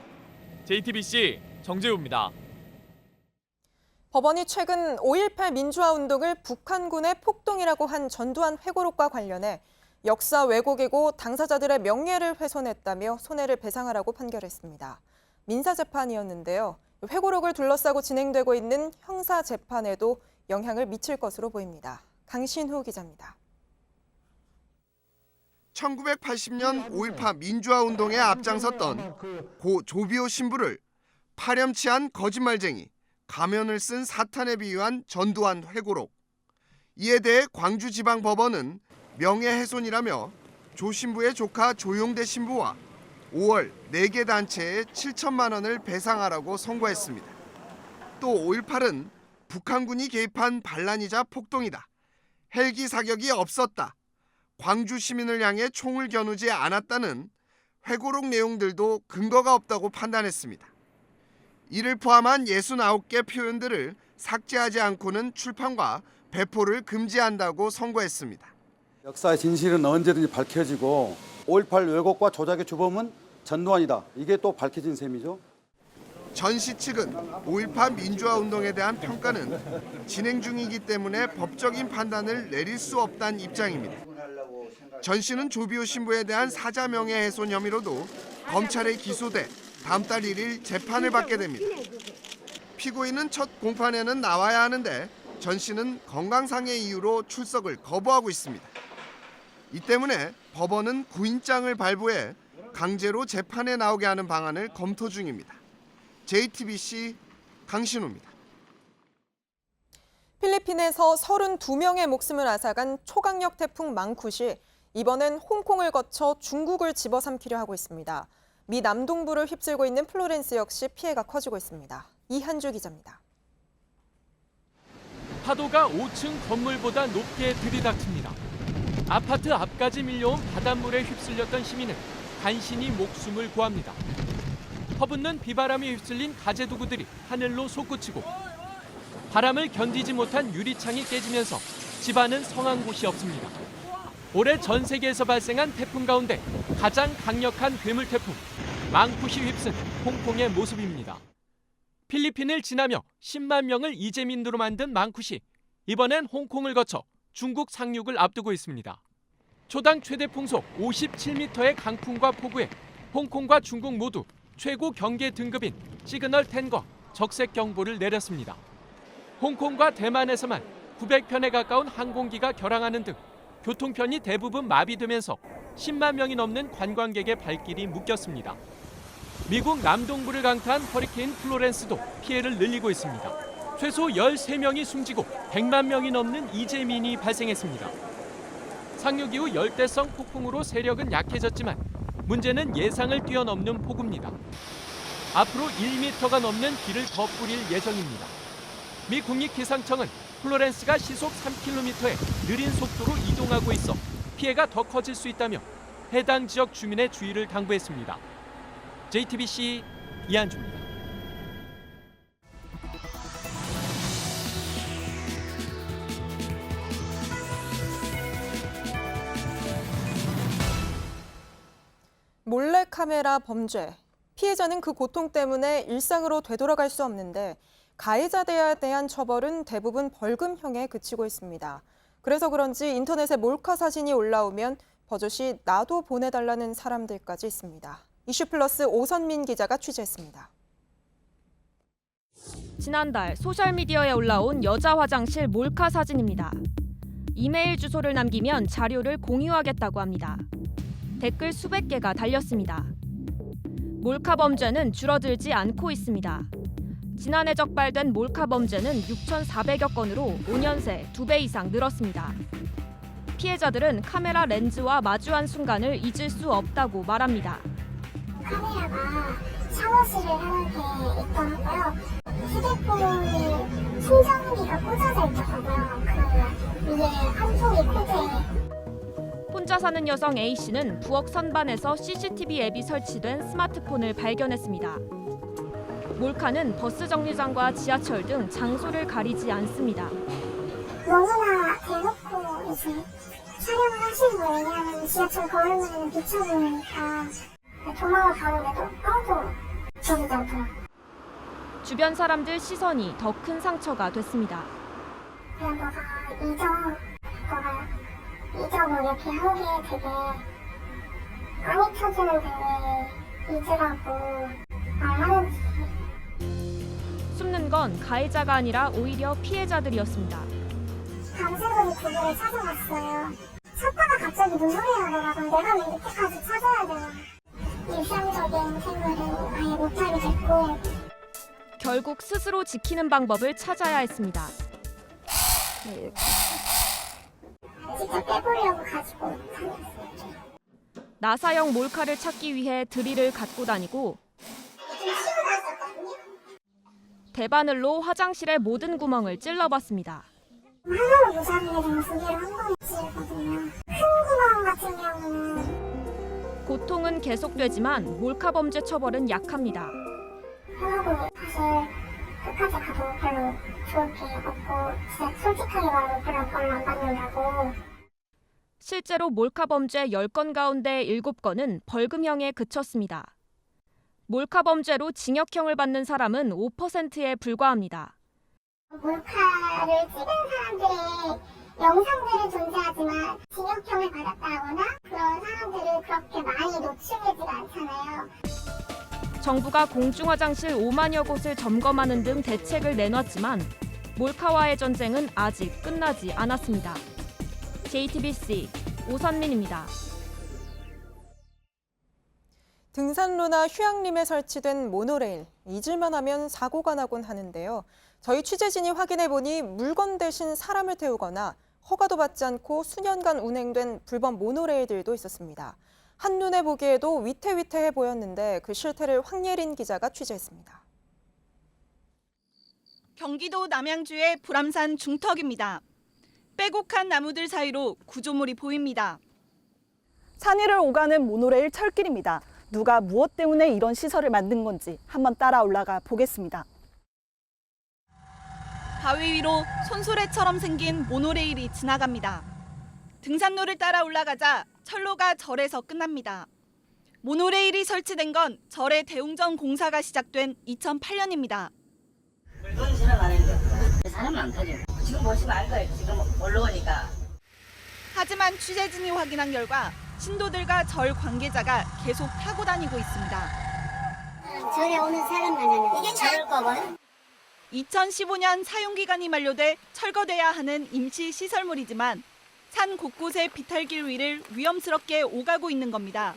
JTBC 정재우입니다. 법원이 최근 5.18 민주화 운동을 북한군의 폭동이라고 한 전두환 회고록과 관련해 역사 왜곡이고 당사자들의 명예를 훼손했다며 손해를 배상하라고 판결했습니다. 민사재판이었는데요. 회고록을 둘러싸고 진행되고 있는 형사재판에도 영향을 미칠 것으로 보입니다. 강신후 기자입니다. 1980년 5.18 민주화 운동에 앞장섰던 고 조비오 신부를 파렴치한 거짓말쟁이, 가면을 쓴 사탄에 비유한 전두환 회고록. 이에 대해 광주지방법원은 명예훼손이라며 조 신부의 조카 조용대 신부와 5월 4개 단체에 7천만 원을 배상하라고 선고했습니다. 또 5.18은 북한군이 개입한 반란이자 폭동이다. 헬기 사격이 없었다. 광주 시민을 향해 총을 겨누지 않았다는 회고록 내용들도 근거가 없다고 판단했습니다. 이를 포함한 69개 표현들을 삭제하지 않고는 출판과 배포를 금지한다고 선고했습니다. 역사의 진실은 언제든지 밝혀지고 5.18 왜곡과 조작의 주범은 전두환이다. 이게 또 밝혀진 셈이죠. 전시 측은 5.18 민주화 운동에 대한 평가는 진행 중이기 때문에 법적인 판단을 내릴 수 없다는 입장입니다. 전 씨는 조비오 신부에 대한 사자 명예훼손 혐의로도 검찰에 기소돼 다음 달 1일 재판을 받게 됩니다. 피고인은 첫 공판에는 나와야 하는데 전 씨는 건강상의 이유로 출석을 거부하고 있습니다. 이 때문에 법원은 구인장을 발부해 강제로 재판에 나오게 하는 방안을 검토 중입니다. JTBC 강신호입니다. 필리핀에서 32명의 목숨을 앗아간 초강력 태풍 망쿠시, 이번엔 홍콩을 거쳐 중국을 집어삼키려 하고 있습니다. 미 남동부를 휩쓸고 있는 플로렌스 역시 피해가 커지고 있습니다. 이한주 기자입니다. 파도가 5층 건물보다 높게 들이닥칩니다. 아파트 앞까지 밀려온 바닷물에 휩쓸렸던 시민은 간신히 목숨을 구합니다. 퍼붓는 비바람이 휩쓸린 가재도구들이 하늘로 솟구치고 바람을 견디지 못한 유리창이 깨지면서 집안은 성한 곳이 없습니다. 올해 전 세계에서 발생한 태풍 가운데 가장 강력한 괴물 태풍 망쿠시 휩쓴 홍콩의 모습입니다. 필리핀을 지나며 10만 명을 이재민으로 만든 망쿠시, 이번엔 홍콩을 거쳐 중국 상륙을 앞두고 있습니다. 초당 최대 풍속 57m의 강풍과 폭우에 홍콩과 중국 모두 최고 경계 등급인 시그널 10과 적색 경보를 내렸습니다. 홍콩과 대만에서만 900편에 가까운 항공기가 결항하는 등 교통편이 대부분 마비되면서 10만 명이 넘는 관광객의 발길이 묶였습니다. 미국 남동부를 강타한 허리케인 플로렌스도 피해를 늘리고 있습니다. 최소 13명이 숨지고 100만 명이 넘는 이재민이 발생했습니다. 상륙 이후 열대성 폭풍으로 세력은 약해졌지만 문제는 예상을 뛰어넘는 폭우입니다. 앞으로 1m가 넘는 비를 더 뿌릴 예정입니다. 미 국립기상청은 플로렌스가 시속 3km의 느린 속도로 이동하고 있어 피해가 더 커질 수 있다며 해당 지역 주민의 주의를 당부했습니다. JTBC 이한주입니다. 몰래카메라 범죄. 피해자는 그 고통 때문에 일상으로 되돌아갈 수 없는데 가해자들에 대한 처벌은 대부분 벌금형에 그치고 있습니다. 그래서 그런지 인터넷에 몰카 사진이 올라오면 버젓이 나도 보내달라는 사람들까지 있습니다. 이슈플러스 오선민 기자가 취재했습니다. 지난달 소셜미디어에 올라온 여자 화장실 몰카 사진입니다. 이메일 주소를 남기면 자료를 공유하겠다고 합니다. 댓글 수백 개가 달렸습니다. 몰카 범죄는 줄어들지 않고 있습니다. 지난해 적발된 몰카 범죄는 6,400여 건으로 5년 새 2배 이상 늘었습니다. 피해자들은 카메라 렌즈와 마주한 순간을 잊을 수 없다고 말합니다. 카메라가 샤워실에 하나 있더라고요. 휴대폰에 충전기가 꽂아져 있더라고요. 그 위에 한 통이 코드에. 혼자 사는 여성 A씨는 부엌 선반에서 CCTV 앱이 설치된 스마트폰을 발견했습니다. 몰카는 버스 정류장과 지하철 등 장소를 가리지 않습니다. 너무나 대놓고 이제 촬영을 하시는 거예요. 왜냐하면 지하철 걸으면 비쳐 보이니까 도망을 가는데도 아무도 저러지 않더라고요. 주변 사람들 시선이 더 큰 상처가 됐습니다. 그냥 너가 잊어 이렇게 한 게 되게 안 잊혀지는데 왜 잊으라고 말하는지. 숨는 건 가해자가 아니라 오히려 피해자들이었습니다. 밤새도록 그분을 찾아갔어요. 찾다가 갑자기 눈물이 나더라고요. 내가 왜 이렇게까지 찾아야 되나. 일상적인 생활을 아예 못하게 됐고. 결국 스스로 지키는 방법을 찾아야 했습니다. 직접 빼보려고 가지고 다녔어요. 나사형 몰카를 찾기 위해 드릴을 갖고 다니고 대바늘로 화장실의 모든 구멍을 찔러봤습니다. 하나로 무사하게 되면 두 개를 한 번에 찌르거든요. 큰 구멍 같은 경우는 고통은 계속되지만 몰카 범죄 처벌은 약합니다. 하고 사실 끝까지 가도 별로 좋을 게 없고 진짜 솔직하게 말하면 별로 벌 안 받는다고. 실제로 몰카 범죄 10건 가운데 7건은 벌금형에 그쳤습니다. 몰카 범죄로 징역형을 받는 사람은 5%에 불과합니다. 몰카를 찍은 사람들의 영상들은 존재하지만 징역형을 받았다거나 그런 사람들은 그렇게 많이 노출되지가 않잖아요. 정부가 공중화장실 5만여 곳을 점검하는 등 대책을 내놨지만 몰카와의 전쟁은 아직 끝나지 않았습니다. JTBC 오선민입니다. 등산로나 휴양림에 설치된 모노레일, 잊을만 하면 사고가 나곤 하는데요. 저희 취재진이 확인해보니 물건 대신 사람을 태우거나 허가도 받지 않고 수년간 운행된 불법 모노레일들도 있었습니다. 한눈에 보기에도 위태위태해 보였는데 그 실태를 황예린 기자가 취재했습니다. 경기도 남양주의 불암산 중턱입니다. 빼곡한 나무들 사이로 구조물이 보입니다. 산 위를 오가는 모노레일 철길입니다. 누가 무엇 때문에 이런 시설을 만든 건지 한번 따라 올라가 보겠습니다. 바위 위로 손수레처럼 생긴 모노레일이 지나갑니다. 등산로를 따라 올라가자 철로가 절에서 끝납니다. 모노레일이 설치된 건 절의 대웅전 공사가 시작된 2008년입니다. 물건 지나가는데 사람은 안 터져. 지금 보시면 알 거예요. 지금 올라오니까. 하지만 취재진이 확인한 결과 신도들과 절 관계자가 계속 타고 다니고 있습니다. 절에 오는 사람만은 이게 저럴까 봐요. 2015년 사용기간이 만료돼 철거돼야 하는 임시 시설물이지만 산 곳곳의 비탈길 위를 위험스럽게 오가고 있는 겁니다.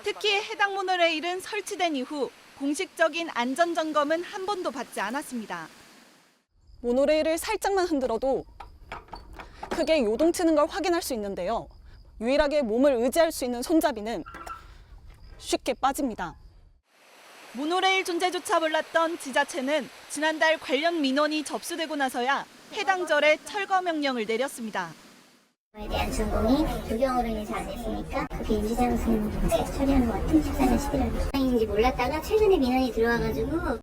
특히 해당 모노레일은 설치된 이후 공식적인 안전점검은 한 번도 받지 않았습니다. 모노레일을 살짝만 흔들어도 크게 요동치는 걸 확인할 수 있는데요. 유일하게 몸을 의지할 수 있는 손잡이는 쉽게 빠집니다. 모노레일 존재조차 몰랐던 지자체는 지난달 관련 민원이 접수되고 나서야 해당 절에 철거 명령을 내렸습니다. 에 대한 준공이 조경으로 인해서 안 됐으니까 그게 임시장소는 처리하는 것 같은 14년 11월. 인지 몰랐다가 최근에 민원이 들어와가지고.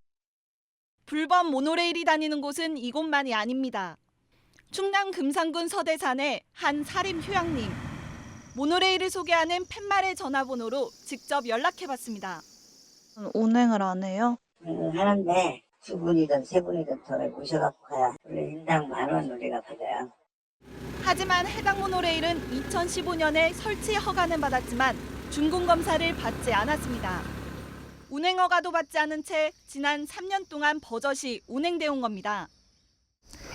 불법 모노레일이 다니는 곳은 이곳만이 아닙니다. 충남 금산군 서대산의 한 사림 휴양림. 모노레일을 소개하는 팻말의 전화번호로 직접 연락해봤습니다. 운행을 안 해요? 하는데 2분이든 3분이든 더 모셔갖고 가야 원래 인당 10,000원 우리가 받아요. 하지만 해당 모노레일은 2015년에 설치 허가는 받았지만 준공검사를 받지 않았습니다. 운행 허가도 받지 않은 채 지난 3년 동안 버젓이 운행돼 온 겁니다.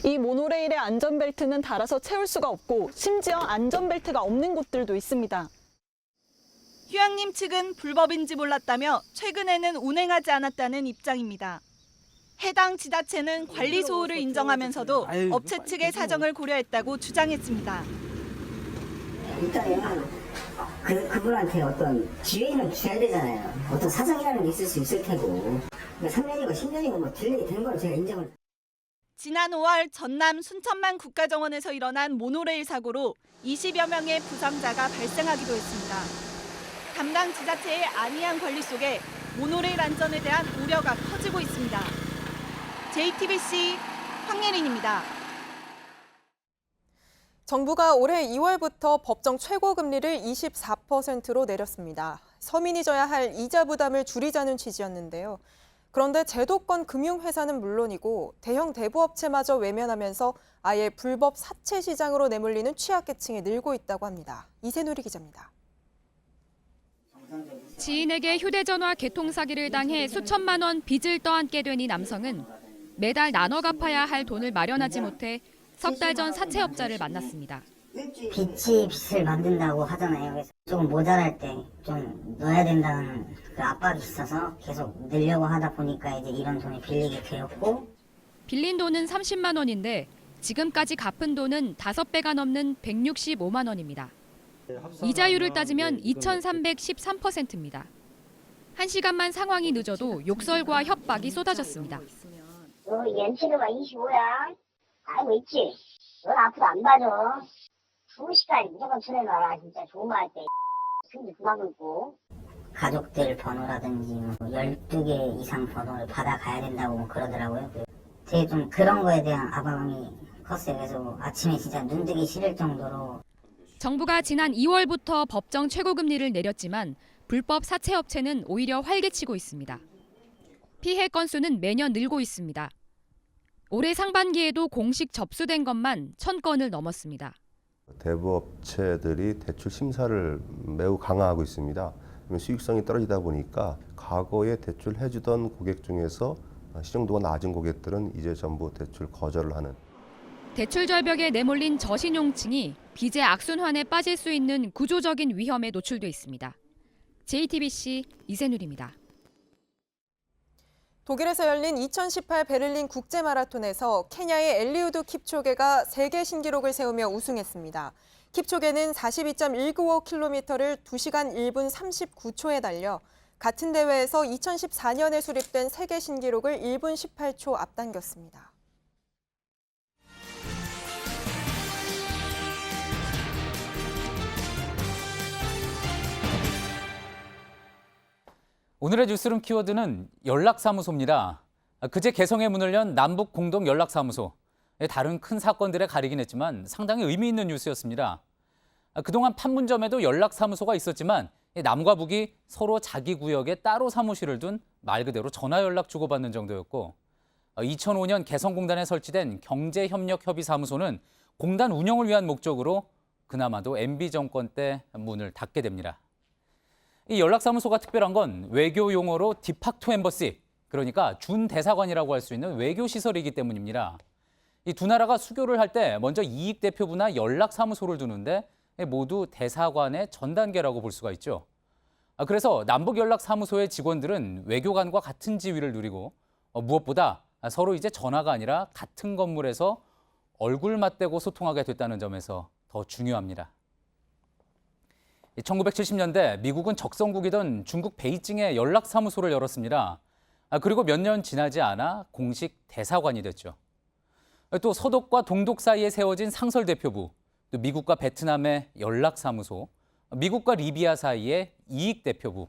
이 모노레일의 안전벨트는 달아서 채울 수가 없고 심지어 안전벨트가 없는 곳들도 있습니다. 휴양림 측은 불법인지 몰랐다며 최근에는 운행하지 않았다는 입장입니다. 해당 지자체는 관리 소홀을 인정하면서도 업체 측의 사정을 고려했다고 주장했습니다. 일단은 그분한테 어떤 기회는 줘야 되잖아요. 어떤 사정이라는 게 있을 수 있을 테고. 3년이고 10년이고 뭐 딜레이 된 걸 제가 인정을. 지난 5월 전남 순천만 국가정원에서 일어난 모노레일 사고로 20여 명의 부상자가 발생하기도 했습니다. 담당 지자체의 안이한 관리 속에 모노레일 안전에 대한 우려가 커지고 있습니다. JTBC 황예린입니다. 정부가 올해 2월부터 법정 최고금리를 24%로 내렸습니다. 서민이 져야 할 이자 부담을 줄이자는 취지였는데요. 그런데 제도권 금융회사는 물론이고 대형 대부업체마저 외면하면서 아예 불법 사채 시장으로 내몰리는 취약계층이 늘고 있다고 합니다. 이세누리 기자입니다. 지인에게 휴대전화 개통 사기를 당해 수천만 원 빚을 떠안게 된 이 남성은 매달 나눠 갚아야 할 돈을 마련하지 못해 석 달 전 사채업자를 만났습니다. 빚이 빚을 만든다고 하잖아요. 그래서 조금 모자랄 때 좀 넣어야 된다는 그 압박이 있어서 계속 늘려고 하다 보니까 이제 이런 돈이 빌리게 되었고. 빌린 돈은 30만 원인데 지금까지 갚은 돈은 5배가 넘는 165만 원입니다. 이자율을 따지면 2,313%입니다. 1시간만 상황이 늦어도 욕설과 협박이 쏟아졌습니다. 너 연체료가 25야. 알고 있지? 넌 앞으로 안 봐줘. 2시까지 무조건 쳐내놔라. 진짜 좋은 말 할 때. 근데 그만 긁고. 가족들 번호라든지 12개 이상 번호를 받아가야 된다고 그러더라고요. 되게 좀 그런 거에 대한 압박감이 컸어요. 그래서 아침에 진짜 눈 뜨기 싫을 정도로. 정부가 지난 2월부터 법정 최고금리를 내렸지만 불법 사채업체는 오히려 활개치고 있습니다. 피해 건수는 매년 늘고 있습니다. 올해 상반기에도 공식 접수된 것만 1,000건을 넘었습니다. 대부업체들이 대출 심사를 매우 강화하고 있습니다. 수익성이 떨어지다 보니까 과거에 대출해주던 고객 중에서 신용도가 낮은 고객들은 이제 전부 대출 거절을 하는. 대출 절벽에 내몰린 저신용층이 빚의 악순환에 빠질 수 있는 구조적인 위험에 노출돼 있습니다. JTBC 이세누리입니다. 독일에서 열린 2018 베를린 국제마라톤에서 케냐의 엘리우드 킵초게가 세계 신기록을 세우며 우승했습니다. 킵초게는 42.195km를 2시간 1분 39초에 달려 같은 대회에서 2014년에 수립된 세계 신기록을 1분 18초 앞당겼습니다. 오늘의 뉴스룸 키워드는 연락사무소입니다. 그제 개성에 문을 연 남북 공동 연락사무소. 다른 큰 사건들에 가리긴 했지만 상당히 의미 있는 뉴스였습니다. 그동안 판문점에도 연락사무소가 있었지만 남과 북이 서로 자기 구역에 따로 사무실을 둔 말 그대로 전화 연락 주고받는 정도였고 2005년 개성공단에 설치된 경제협력협의사무소는 공단 운영을 위한 목적으로 그나마도 MB 정권 때 문을 닫게 됩니다. 이 연락사무소가 특별한 건 외교 용어로 디팍토 엠버시, 그러니까 준대사관이라고 할 수 있는 외교시설이기 때문입니다. 이 두 나라가 수교를 할 때 먼저 이익대표부나 연락사무소를 두는데 모두 대사관의 전 단계라고 볼 수가 있죠. 그래서 남북연락사무소의 직원들은 외교관과 같은 지위를 누리고 무엇보다 서로 이제 전화가 아니라 같은 건물에서 얼굴 맞대고 소통하게 됐다는 점에서 더 중요합니다. 1970년대 미국은 적성국이던 중국 베이징에 연락사무소를 열었습니다. 그리고 몇 년 지나지 않아 공식 대사관이 됐죠. 또 서독과 동독 사이에 세워진 상설대표부, 또 미국과 베트남의 연락사무소, 미국과 리비아 사이의 이익대표부.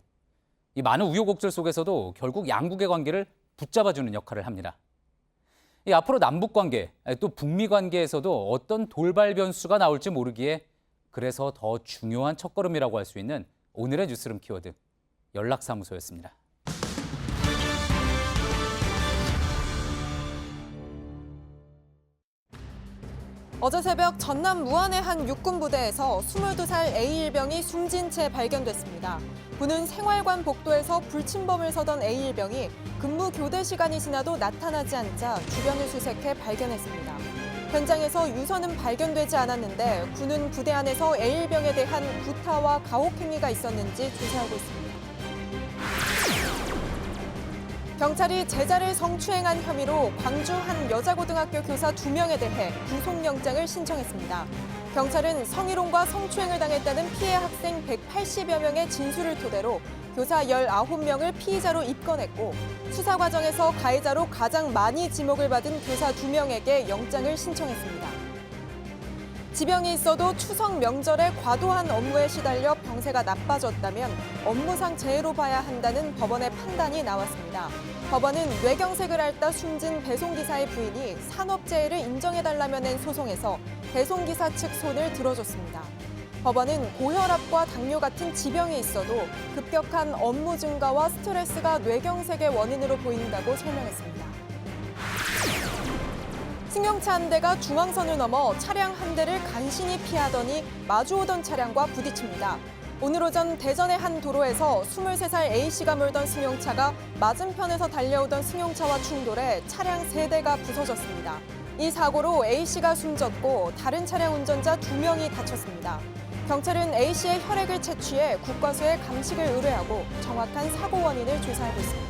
이 많은 우여곡절 속에서도 결국 양국의 관계를 붙잡아주는 역할을 합니다. 앞으로 남북관계, 또 북미관계에서도 어떤 돌발 변수가 나올지 모르기에 그래서 더 중요한 첫걸음이라고 할 수 있는 오늘의 뉴스룸 키워드, 연락사무소였습니다. 어제 새벽 전남 무안의 한 육군부대에서 22살 A일병이 숨진 채 발견됐습니다. 군은 생활관 복도에서 불침범을 서던 A일병이 근무 교대 시간이 지나도 나타나지 않자 주변을 수색해 발견했습니다. 현장에서 유서는 발견되지 않았는데 군은 부대 안에서 A일병에 대한 구타와 가혹 행위가 있었는지 조사하고 있습니다. 경찰이 제자를 성추행한 혐의로 광주 한 여자고등학교 교사 2명에 대해 구속영장을 신청했습니다. 경찰은 성희롱과 성추행을 당했다는 피해 학생 180여 명의 진술을 토대로 교사 19명을 피의자로 입건했고 수사 과정에서 가해자로 가장 많이 지목을 받은 교사 2명에게 영장을 신청했습니다. 지병이 있어도 추석 명절에 과도한 업무에 시달려 병세가 나빠졌다면 업무상 재해로 봐야 한다는 법원의 판단이 나왔습니다. 법원은 뇌경색을 앓다 숨진 배송기사의 부인이 산업재해를 인정해달라며 낸 소송에서 배송기사 측 손을 들어줬습니다. 법원은 고혈압과 당뇨 같은 지병이 있어도 급격한 업무 증가와 스트레스가 뇌경색의 원인으로 보인다고 설명했습니다. 승용차 한 대가 중앙선을 넘어 차량 한 대를 간신히 피하더니 마주오던 차량과 부딪힙니다. 오늘 오전 대전의 한 도로에서 23살 A씨가 몰던 승용차가 맞은편에서 달려오던 승용차와 충돌해 차량 3대가 부서졌습니다. 이 사고로 A씨가 숨졌고 다른 차량 운전자 2명이 다쳤습니다. 경찰은 A씨의 혈액을 채취해 국과수에 감식을 의뢰하고 정확한 사고 원인을 조사하고 있습니다.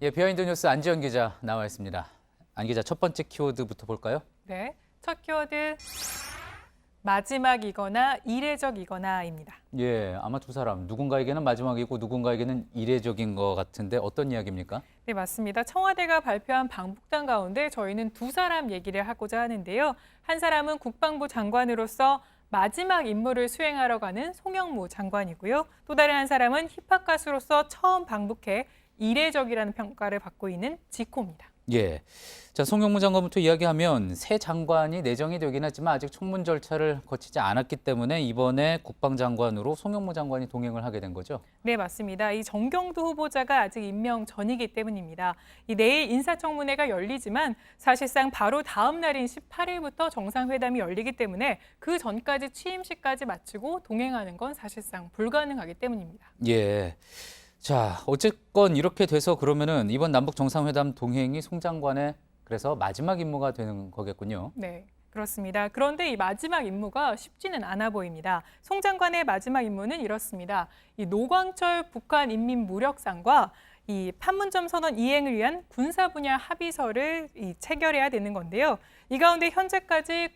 예, 비하인드 뉴스 안지연 기자 나와 있습니다. 안 기자, 첫 번째 키워드부터 볼까요? 네, 첫 키워드 마지막이거나 이례적이거나입니다. 예, 아마 두 사람 누군가에게는 마지막이고 누군가에게는 이례적인 것 같은데 어떤 이야기입니까? 네, 맞습니다. 청와대가 발표한 방북단 가운데 저희는 두 사람 얘기를 하고자 하는데요. 한 사람은 국방부 장관으로서 마지막 임무를 수행하러 가는 송영무 장관이고요. 또 다른 한 사람은 힙합 가수로서 처음 방북해 이례적이라는 평가를 받고 있는 지코입니다. 예, 자, 송영무 장관부터 이야기하면 새 장관이 내정이 되긴 했지만 아직 청문 절차를 거치지 않았기 때문에 이번에 국방장관으로 송영무 장관이 동행을 하게 된 거죠? 네, 맞습니다. 이 정경도 후보자가 아직 임명 전이기 때문입니다. 이 내일 인사청문회가 열리지만 사실상 바로 다음 날인 18일부터 정상회담이 열리기 때문에 그 전까지 취임식까지 마치고 동행하는 건 사실상 불가능하기 때문입니다. 예. 자, 어쨌건 이렇게 돼서 그러면은 이번 남북 정상회담 동행이 송 장관의 그래서 마지막 임무가 되는 거겠군요. 네, 그렇습니다. 그런데 이 마지막 임무가 쉽지는 않아 보입니다. 송 장관의 마지막 임무는 이렇습니다. 이 노광철 북한 인민무력상과 이 판문점 선언 이행을 위한 군사 분야 합의서를 체결해야 되는 건데요. 이 가운데 현재까지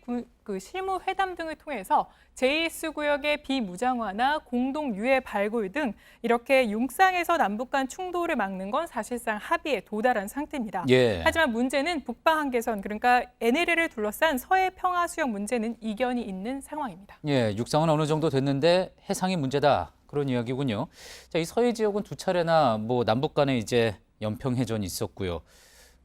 그 실무 회담 등을 통해서 제1수구역의 비무장화나 공동 유해 발굴 등 이렇게 육상에서 남북 간 충돌을 막는 건 사실상 합의에 도달한 상태입니다. 예. 하지만 문제는 북방 한계선, 그러니까 NLL을 둘러싼 서해 평화 수역 문제는 이견이 있는 상황입니다. 예, 육상은 어느 정도 됐는데 해상이 문제다. 그런 이야기군요. 자, 이 서해 지역은 두 차례나 뭐 남북 간에 이제 연평해전이 있었고요.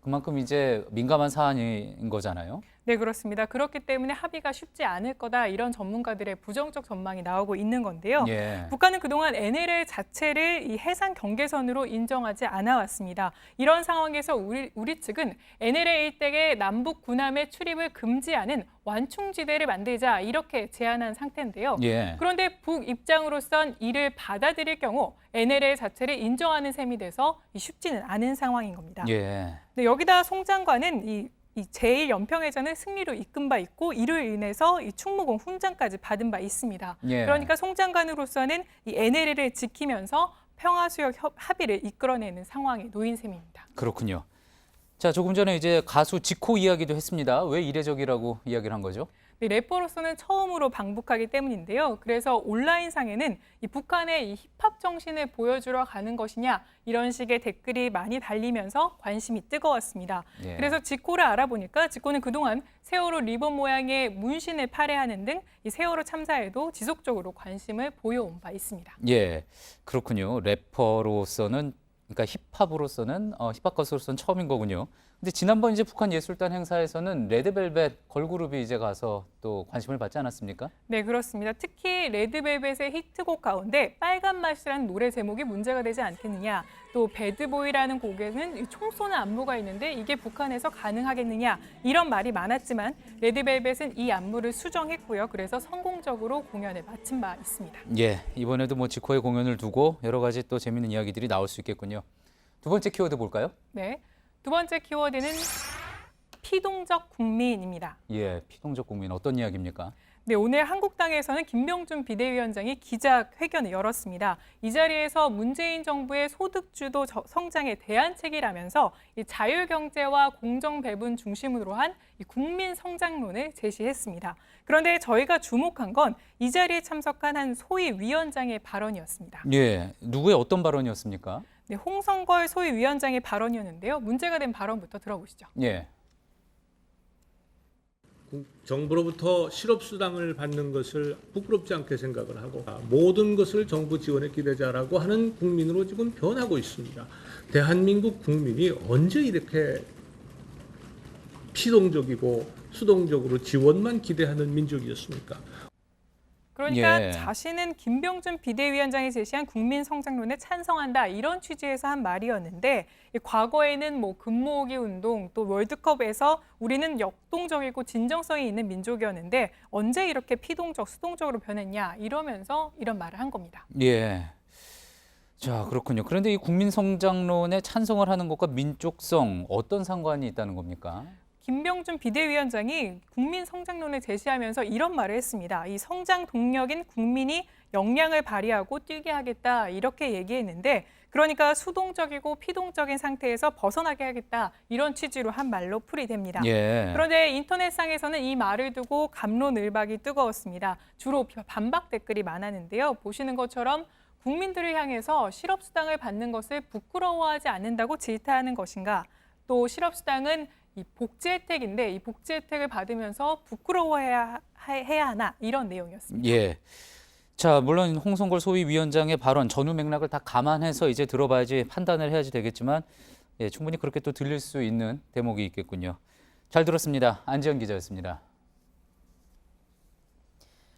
그만큼 이제 민감한 사안인 거잖아요. 네, 그렇습니다. 그렇기 때문에 합의가 쉽지 않을 거다 이런 전문가들의 부정적 전망이 나오고 있는 건데요. 예. 북한은 그동안 NLL 자체를 이 해상 경계선으로 인정하지 않아 왔습니다. 이런 상황에서 우리 측은 NLL 일대의 남북 군함의 출입을 금지하는 완충지대를 만들자 이렇게 제안한 상태인데요. 예. 그런데 북 입장으로선 이를 받아들일 경우 NLL 자체를 인정하는 셈이 돼서 쉽지는 않은 상황인 겁니다. 예. 네, 여기다 송 장관은 이 제1연평해전을 승리로 이끈 바 있고 이로 인해서 이 충무공 훈장까지 받은 바 있습니다. 예. 그러니까 송 장관으로서는 이 NLL을 지키면서 평화수역 합의를 이끌어내는 상황에 놓인 셈입니다. 그렇군요. 자, 조금 전에 이제 가수 지코 이야기도 했습니다. 왜 이례적이라고 이야기를 한 거죠? 네, 래퍼로서는 처음으로 방북하기 때문인데요. 그래서 온라인상에는 이 북한의 이 힙합 정신을 보여주러 가는 것이냐 이런 식의 댓글이 많이 달리면서 관심이 뜨거웠습니다. 예. 그래서 지코를 알아보니까 지코는 그동안 세월호 리본 모양의 문신을 팔애하는 등 이 세월호 참사에도 지속적으로 관심을 보여온 바 있습니다. 예, 그렇군요. 래퍼로서는 그러니까 힙합으로서는 힙합 가수로서는 처음인 거군요. 근데 지난번 이제 북한 예술단 행사에서는 레드벨벳 걸그룹이 이제 가서 또 관심을 받지 않았습니까? 네, 그렇습니다. 특히 레드벨벳의 히트곡 가운데 빨간 맛이라는 노래 제목이 문제가 되지 않겠느냐. 또 배드보이라는 곡에는 총 쏘는 안무가 있는데 이게 북한에서 가능하겠느냐. 이런 말이 많았지만 레드벨벳은 이 안무를 수정했고요. 그래서 성공적으로 공연을 마친 바 있습니다. 예, 이번에도 뭐 지코의 공연을 두고 여러 가지 또 재밌는 이야기들이 나올 수 있겠군요. 두 번째 키워드 볼까요? 네, 두 번째 키워드는 피동적 국민입니다. 예, 피동적 국민 어떤 이야기입니까? 네, 오늘 한국당에서는 김병준 비대위원장이 기자회견을 열었습니다. 이 자리에서 문재인 정부의 소득주도 성장에 대안책이라면서 이 자율경제와 공정배분 중심으로 한 이 국민 성장론을 제시했습니다. 그런데 저희가 주목한 건 이 자리에 참석한 한 소위 위원장의 발언이었습니다. 예, 누구의 어떤 발언이었습니까? 네, 홍성걸 소위 위원장의 발언이었는데요. 문제가 된 발언부터 들어보시죠. 예. 정부로부터 실업수당을 받는 것을 부끄럽지 않게 생각을 하고 모든 것을 정부 지원에 기대자라고 하는 국민으로 지금 변하고 있습니다. 대한민국 국민이 언제 이렇게 피동적이고 수동적으로 지원만 기대하는 민족이었습니까? 그러니까 예. 자신은 김병준 비대위원장이 제시한 국민 성장론에 찬성한다 이런 취지에서 한 말이었는데 과거에는 뭐 금모으기 운동 또 월드컵에서 우리는 역동적이고 진정성이 있는 민족이었는데 언제 이렇게 피동적 수동적으로 변했냐 이러면서 이런 말을 한 겁니다. 예. 자, 그렇군요. 그런데 이 국민 성장론에 찬성을 하는 것과 민족성 어떤 상관이 있다는 겁니까? 김병준 비대위원장이 국민 성장론을 제시하면서 이런 말을 했습니다. 이 성장 동력인 국민이 역량을 발휘하고 뛰게 하겠다 이렇게 얘기했는데 그러니까 수동적이고 피동적인 상태에서 벗어나게 하겠다 이런 취지로 한 말로 풀이됩니다. 예. 그런데 인터넷상에서는 이 말을 두고 갑론을박이 뜨거웠습니다. 주로 반박 댓글이 많았는데요. 보시는 것처럼 국민들을 향해서 실업수당을 받는 것을 부끄러워하지 않는다고 질타하는 것인가? 또 실업수당은 이 복지 혜택인데 이 복지 혜택을 받으면서 부끄러워해야 하나 이런 내용이었습니다. 예. 자, 물론 홍성걸 소위 위원장의 발언 전후 맥락을 다 감안해서 이제 들어봐야지 판단을 해야지 되겠지만 예, 충분히 그렇게 또 들릴 수 있는 대목이 있겠군요. 잘 들었습니다. 안지연 기자였습니다.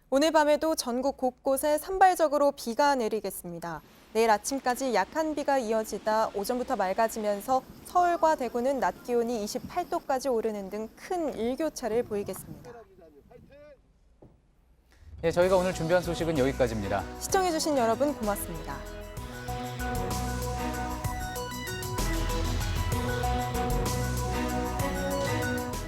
오늘 밤에도 전국 곳곳에 산발적으로 비가 내리겠습니다. 내일 아침까지 약한 비가 이어지다 오전부터 맑아지면서 서울과 대구는 낮 기온이 28도까지 오르는 등 큰 일교차를 보이겠습니다. 예, 저희가 오늘 준비한 소식은 여기까지입니다. 시청해주신 여러분 고맙습니다.